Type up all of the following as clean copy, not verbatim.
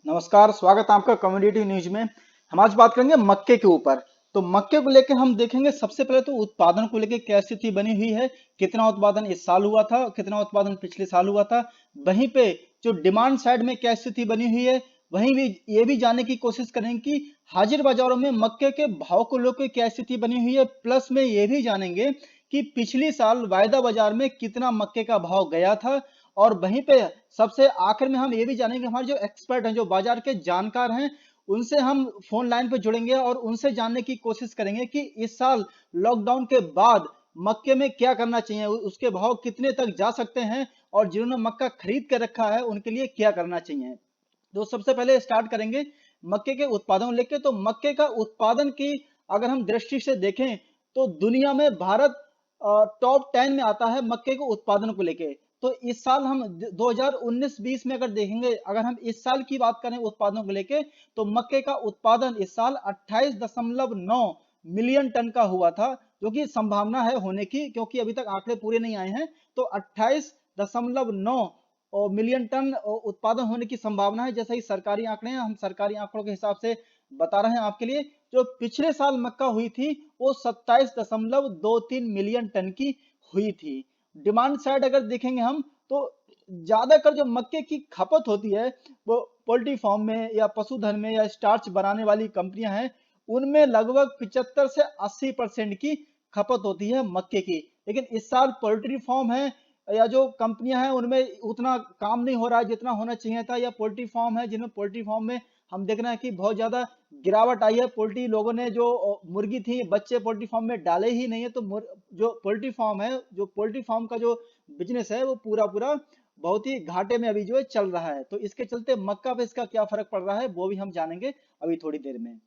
नमस्कार, स्वागत है आपका कम्युनिटी न्यूज में। हम आज बात करेंगे मक्के के ऊपर। तो मक्के को लेकर हम देखेंगे सबसे पहले तो उत्पादन को लेकर क्या स्थिति बनी हुई है, कितना उत्पादन इस साल हुआ था, कितना उत्पादन पिछले साल हुआ था। वहीं पे जो डिमांड साइड में क्या स्थिति बनी हुई है, वहीं भी ये भी जानने की कोशिश करेंगे कि हाजिर बाजारों में मक्के के भाव को लेकर क्या स्थिति बनी हुई है। प्लस में ये भी जानेंगे कि पिछली साल वायदा बाजार में कितना मक्के का भाव गया था। और वहीं पे सबसे आखिर में हम ये भी जानेंगे, हमारे जो एक्सपर्ट हैं, जो बाजार के जानकार हैं, उनसे हम फोन लाइन पे जुड़ेंगे और उनसे जानने की कोशिश करेंगे कि इस साल लॉकडाउन के बाद मक्के में क्या करना चाहिए, उसके भाव कितने तक जा सकते हैं और जिन्होंने मक्का खरीद के रखा है उनके लिए क्या करना चाहिए। तो सबसे पहले स्टार्ट करेंगे मक्के के उत्पादन लेके। तो मक्के का उत्पादन की अगर हम दृष्टि से देखें तो दुनिया में भारत टॉप 10 में आता है मक्के के उत्पादन को लेके। तो इस साल हम 2019-20 में अगर देखेंगे, अगर हम इस साल की बात करें उत्पादन को लेके, तो मक्के का उत्पादन इस साल 28.9 मिलियन टन का हुआ था, जो कि संभावना है होने की, क्योंकि अभी तक आंकड़े पूरे नहीं आए हैं। तो 28.9 मिलियन टन उत्पादन होने की संभावना है, जैसा ही सरकारी आंकड़े हैं, हम सरकारी आंकड़ों के हिसाब से बता रहे हैं आपके लिए। जो पिछले साल मक्का हुई थी वो 27.23 मिलियन टन की हुई थी। डिमांड साइड अगर देखेंगे हम तो ज्यादातर जो मक्के की खपत होती है वो पोल्ट्री फार्म में या पशुधन में या स्टार्च बनाने वाली कंपनियां हैं, उनमें लगभग 75 से 80% की खपत होती है मक्के की। लेकिन इस साल पोल्ट्री फार्म है या जो कंपनियां हैं उनमें उतना काम नहीं हो रहा है जितना होना चाहिए था, या पोल्ट्री फार्म है जिनमें पोल्ट्री फार्म में हम देख रहे हैं कि बहुत ज्यादा गिरावट आई है। पोल्ट्री लोगों ने जो मुर्गी थी, बच्चे पोल्ट्री फार्म में डाले ही नहीं है। तो जो पोल्ट्री फार्म है, जो पोल्ट्री फार्म का जो बिजनेस है वो पूरा पूरा बहुत ही घाटे में अभी जो है चल रहा है। तो इसके चलते मक्का पे इसका क्या फर्क पड़ रहा है वो भी हम जानेंगे अभी थोड़ी देर में।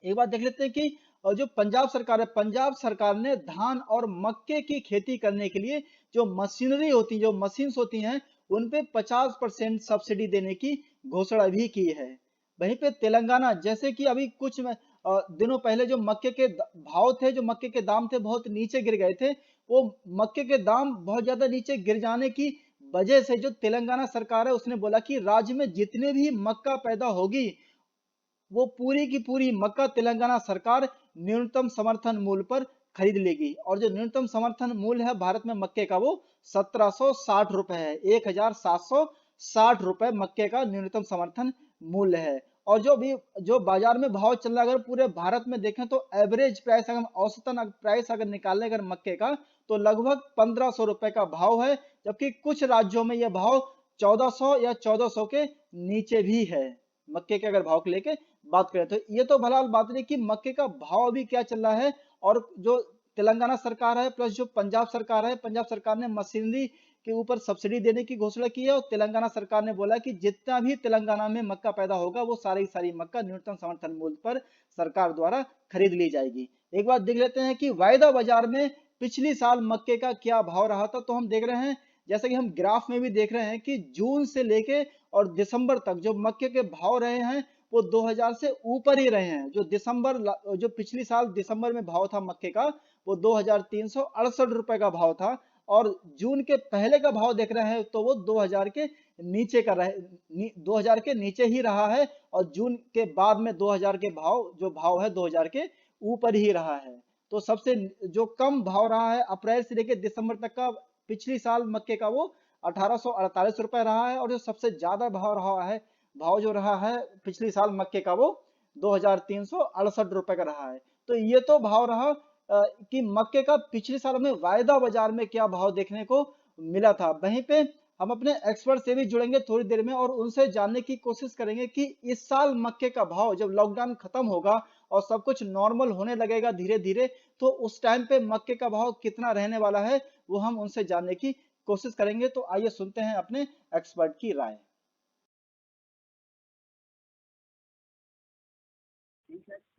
एक बात देख लेते हैं कि जो पंजाब सरकार है, पंजाब सरकार ने धान और मक्के की खेती करने के लिए जो मशीनरी होती है, जो मशीन्स होती हैं, उन पे 50% सब्सिडी देने की घोषणा भी की है। वहीं पे तेलंगाना, जैसे कि अभी कुछ दिनों पहले जो मक्के के भाव थे, जो मक्के के दाम थे बहुत नीचे गिर गए थे। वो मक्के के दाम बहुत ज्यादा नीचे गिर जाने की वजह से जो तेलंगाना सरकार है उसने बोला कि राज्य में जितने भी मक्का पैदा होगी वो पूरी की पूरी मक्का तेलंगाना सरकार न्यूनतम समर्थन मूल्य पर खरीद लेगी। और जो न्यूनतम समर्थन मूल्य है भारत में मक्के का वो 1760 रुपए है। 1760 रुपए मक्के का न्यूनतम समर्थन मूल्य है। और जो भी जो बाजार में भाव चल रहा है, अगर पूरे भारत में देखें तो एवरेज प्राइस, अगर औसतन प्राइस अगर निकालें अगर मक्के का, तो लगभग 1500 रुपए का भाव है। जबकि कुछ राज्यों में यह भाव 1400 या 1400 के नीचे भी है। मक्के के अगर भाव को लेके बात करें तो ये तो भला बात नहीं कि मक्के का भाव अभी क्या चल रहा है। और जो तेलंगाना सरकार है प्लस जो पंजाब सरकार है, पंजाब सरकार ने मशीनरी के ऊपर सब्सिडी देने की घोषणा की है। और तेलंगाना सरकार ने बोला कि जितना भी तेलंगाना में मक्का पैदा होगा वो सारी सारी मक्का न्यूनतम समर्थन मूल्य पर सरकार द्वारा खरीद ली जाएगी। एक बात देख लेते हैं कि वायदा बाजार में पिछली साल मक्के का क्या भाव रहा था। तो हम देख रहे हैं, जैसे कि हम ग्राफ में भी देख रहे हैं कि जून से लेके और दिसंबर तक जो मक्के के भाव रहे हैं वो 2000 से ऊपर ही रहे हैं। जो पिछली साल दिसंबर में भाव था मक्के का वो 2368 रुपए का भाव था। और जून के पहले का भाव देख रहे हैं तो वो 2000 के नीचे का रहे, 2000 के नीचे ही रहा है। और जून के बाद में 2000 के भाव, जो भाव है 2000 के ऊपर ही रहा है। तो सबसे जो कम भाव रहा है अप्रैल से लेकर दिसंबर तक का पिछली साल मक्के का वो 1848 रुपए रहा है। और जो सबसे ज्यादा भाव जो रहा है पिछली साल मक्के का वो 2368 रुपए का रहा है। तो ये तो भाव रहा कि मक्के का पिछले साल में वायदा बाजार में क्या भाव देखने को मिला था। वहीं पे हम अपने एक्सपर्ट से भी जुड़ेंगे थोड़ी देर में और उनसे जानने की कोशिश करेंगे कि इस साल मक्के का भाव जब लॉकडाउन खत्म होगा और सब कुछ नॉर्मल होने लगेगा धीरे धीरे, तो उस टाइम पे मक्के का भाव कितना रहने वाला है वो हम उनसे जानने की कोशिश करेंगे। तो आइए सुनते हैं अपने एक्सपर्ट की राय।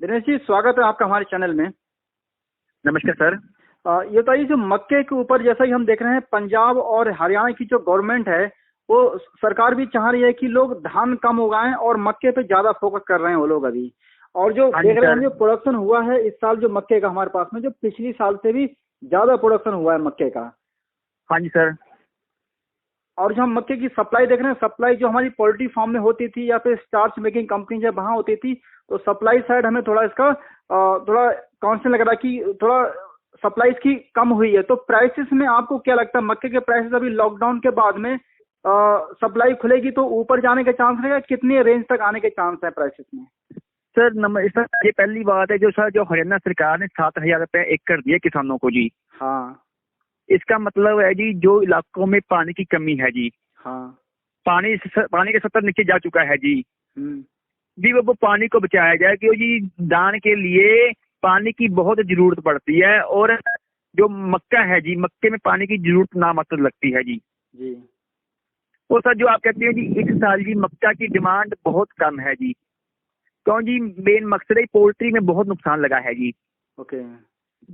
दिनेश जी, स्वागत है आपका हमारे चैनल में। नमस्कार सर। ये तो ये जो मक्के के ऊपर जैसा ही हम देख रहे हैं, पंजाब और हरियाणा की जो गवर्नमेंट है वो सरकार भी चाह रही है कि लोग धान कम उगाएं और मक्के पे ज्यादा फोकस कर रहे हैं वो लोग अभी। और जो हाँ जी देख रहे हैं हम, सर। जो प्रोडक्शन हुआ है इस साल जो मक्के का हमारे पास में, जो पिछली साल से भी ज्यादा प्रोडक्शन हुआ है मक्के का। हाँ जी सर। और जो हम मक्के की सप्लाई देख रहे हैं, सप्लाई जो हमारी पोल्ट्री फार्म में होती थी या फिर स्टार्च मेकिंग कंपनी जब वहां होती थी, तो सप्लाई साइड हमें थोड़ा इसका थोड़ा कॉन्स्टेंट लग रहा है कि थोड़ा सप्लाई इसकी कम हुई है। तो प्राइसेस में आपको क्या लगता है, मक्के के प्राइसेस अभी लॉकडाउन के बाद में सप्लाई खुलेगी तो ऊपर जाने के चांस रहेगा, कितनी रेंज तक आने के चांस है प्राइसेस में? सर ये पहली बात है जो सर जो हरियाणा सरकार ने 7,000 रुपए एकड़ दिए किसानों को जी। हाँ इसका मतलब है जी जो इलाकों में पानी की कमी है जी, हाँ। पानी के स्तर नीचे जा चुका है जी, हम्म। जी वो पानी को बचाया जाए क्यों जी। दान के लिए पानी की बहुत जरूरत पड़ती है और जो मक्का है जी, मक्के में पानी की जरूरत ना मात्र लगती है जी। जी। और सर जो आप कहते हैं जी इस साल जी मक्का की डिमांड बहुत कम है जी, क्यों जी मेन मकसद है पोल्ट्री में बहुत नुकसान लगा है जी। ओके।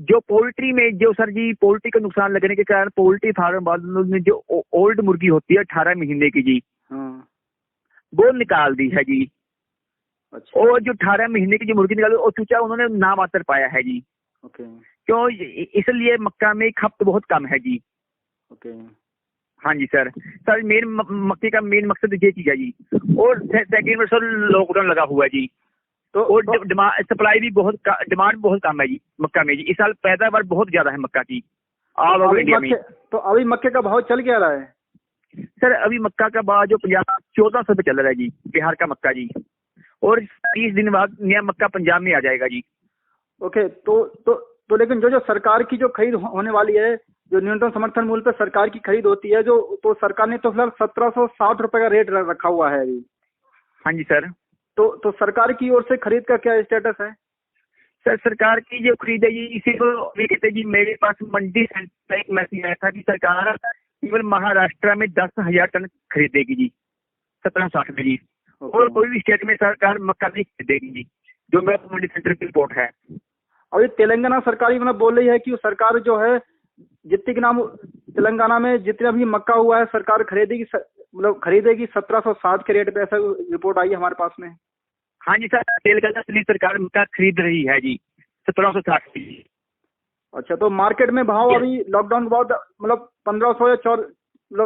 जो पोल्ट्री में जो सर जी पोल्ट्री का नुकसान लगने के कारण पोल्ट्री फार्म वालों ने जो ओल्ड मुर्गी होती है 18 महीने की जी, हाँ। वो निकाल दी है जी। अच्छा। और जो 18 महीने की जो मुर्गी निकाली और चूचा उन्होंने नामात्र पाया है जी। ओके। क्यों इसलिए मक्का में खपत बहुत कम है जी। ओके। हाँ जी सर मेन मक्के का मेन मकसद ये चीज है जी। और सेकेंड में सर लॉकडाउन लगा हुआ है जी, और सप्लाई भी बहुत डिमांड बहुत कम है जी मक्का में जी। इस साल पैदावार बहुत ज्यादा है मक्का की ऑल ओवर इंडिया में। तो अभी मक्के का भाव चल क्या रहा है? सर अभी मक्का का भाव जो पंजाब 1400 रुपये चल रहा है जी, बिहार का मक्का जी। और 30 दिन बाद नया मक्का पंजाब में आ जाएगा जी। ओके। तो लेकिन जो सरकार की जो खरीद होने वाली है, जो न्यूनतम समर्थन मूल्य पर सरकार की खरीद होती है, जो तो सरकार ने तो फिलहाल 1760 रुपए का रेट रखा हुआ है अभी। हाँ जी सर। तो सरकार की ओर से खरीद का क्या स्टेटस है? सर सरकार की जो खरीद है जी, इसी को अभी कहते जी मेरे पास मंडी से एक मैसेज आया था कि सरकार केवल महाराष्ट्र में 10,000 टन खरीदेगी जी 1760 में जी। और कोई भी स्टेट में सरकार मक्का नहीं खरीदेगी जी, जो मेरा मंडी सेंटर की रिपोर्ट है। अभी तेलंगाना सरकार ही मतलब बोल रही है कि वो सरकार जो है जितने के नाम तेलंगाना में जितना भी मक्का हुआ है सरकार खरीदेगी, मतलब खरीदेगी 1760 के रेट पे, ऐसा रिपोर्ट आई है हमारे पास में। हाँ जी सर, तेलंगाना सरकार मक्का खरीद रही है जी 1760 की। अच्छा, तो मार्केट में भाव अभी लॉकडाउन के बाद मतलब 1500 या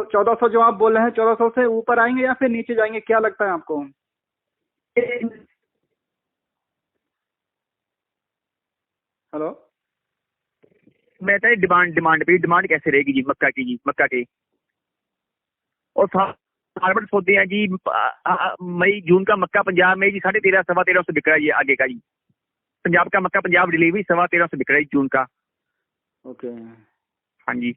1400 जो आप बोल रहे हैं, 1400 से ऊपर आएंगे या फिर नीचे जाएंगे, क्या लगता है आपको? हेलो। मैं डिमांड कैसे रहेगी जी मक्का की जी, मक्का की। और फार्मर्स होते हैं जी मई जून का मक्का पंजाब में जी 13.5 सवा 1300 बिक रहा है ये आगे का जी। पंजाब का मक्का पंजाब डिलीवरी 13.25 बिक रहा है जून का। ओके। हाँ जी।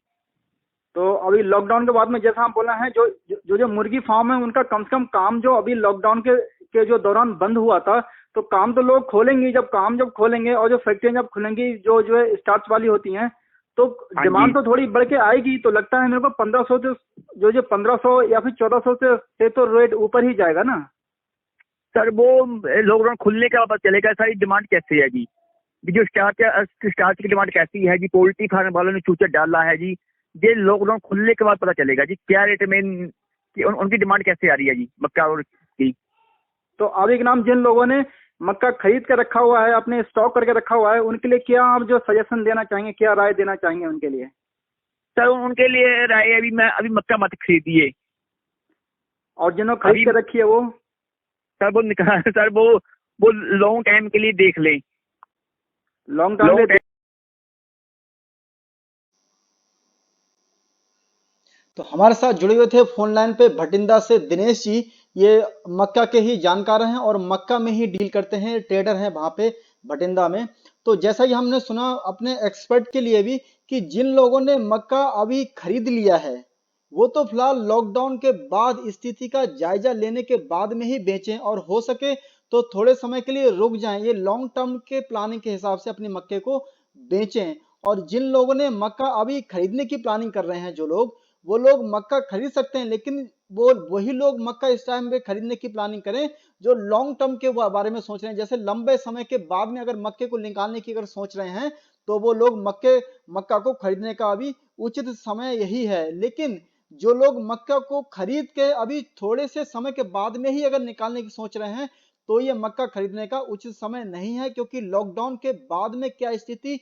तो अभी लॉकडाउन के बाद में जैसा हम बोला है, जो मुर्गी फार्म है उनका कम से कम काम जो अभी लॉकडाउन के जो दौरान बंद हुआ था, तो काम तो लोग खोलेंगे। जब खोलेंगे और जो फैक्ट्रियां जब खुलेंगी जो है स्टार्च वाली होती हैं, तो डिमांड तो थोड़ी बढ़ के आएगी। तो लगता है मेरे को 1500 से जो 1500 या फिर 1400 से तो रेट ऊपर ही जाएगा ना सर। वो लॉकडाउन खुलने के बाद पता चलेगा सारी डिमांड कैसे है जी। जो स्टार्च की डिमांड कैसी है जी, पोल्ट्री फार्म वालों ने चूचा डाला है जी, ये लॉकडाउन खुलने के बाद पता चलेगा जी क्या रेट में उनकी डिमांड कैसे आ रही है जी मक्का और की। तो अभी के नाम जिन लोगों ने मक्का खरीद कर रखा हुआ है, अपने स्टॉक करके रखा हुआ है, उनके लिए क्या आप जो सजेशन देना चाहेंगे, क्या राय देना चाहेंगे उनके लिए? सर उनके लिए राय अभी मक्का मत खरीदिए। और जिन्होंने खरीद कर रखी है वो सर वो लॉन्ग टाइम के लिए देख लें। Long time. तो हमारे साथ जुड़े हुए थे फोन लाइन पे भटिंडा से दिनेश जी। ये मक्का के ही जानकार हैं और मक्का में ही डील करते हैं, ट्रेडर हैं वहां पे भटिंडा में। तो जैसा कि हमने सुना अपने एक्सपर्ट के लिए भी कि जिन लोगों ने मक्का अभी खरीद लिया है वो तो फिलहाल लॉकडाउन के बाद स्थिति का जायजा लेने के बाद में ही बेचें, और हो सके तो थोड़े समय के लिए रुक जाएं। ये लॉन्ग टर्म के प्लानिंग के हिसाब से अपने मक्के को बेचें। और जिन लोगों ने मक्का अभी खरीदने की प्लानिंग कर रहे हैं, जो लोग वो लोग मक्का खरीद सकते हैं, लेकिन वो वही लोग मक्का इस टाइम पे खरीदने की प्लानिंग करें जो लॉन्ग टर्म के बारे में सोच रहे हैं। जैसे लंबे समय के बाद में अगर मक्के को निकालने की अगर सोच रहे हैं तो वो लोग मक्का को खरीदने का अभी उचित समय यही है। लेकिन जो लोग मक्का को खरीद के अभी थोड़े से समय के बाद में ही अगर निकालने की सोच रहे हैं तो ये मक्का खरीदने का उचित समय नहीं है, क्योंकि लॉकडाउन के बाद में क्या स्थिति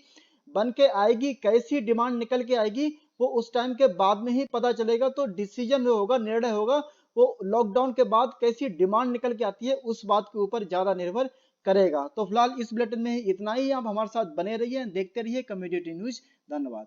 बन के आएगी, कैसी डिमांड निकल के आएगी, वो उस टाइम के बाद में ही पता चलेगा। तो डिसीजन जो होगा, निर्णय होगा, वो लॉकडाउन के बाद कैसी डिमांड निकल के आती है उस बात के ऊपर ज्यादा निर्भर करेगा। तो फिलहाल इस बुलेटिन में इतना ही। आप हमारे साथ बने रहिए, देखते रहिए कम्युनिटी न्यूज। धन्यवाद।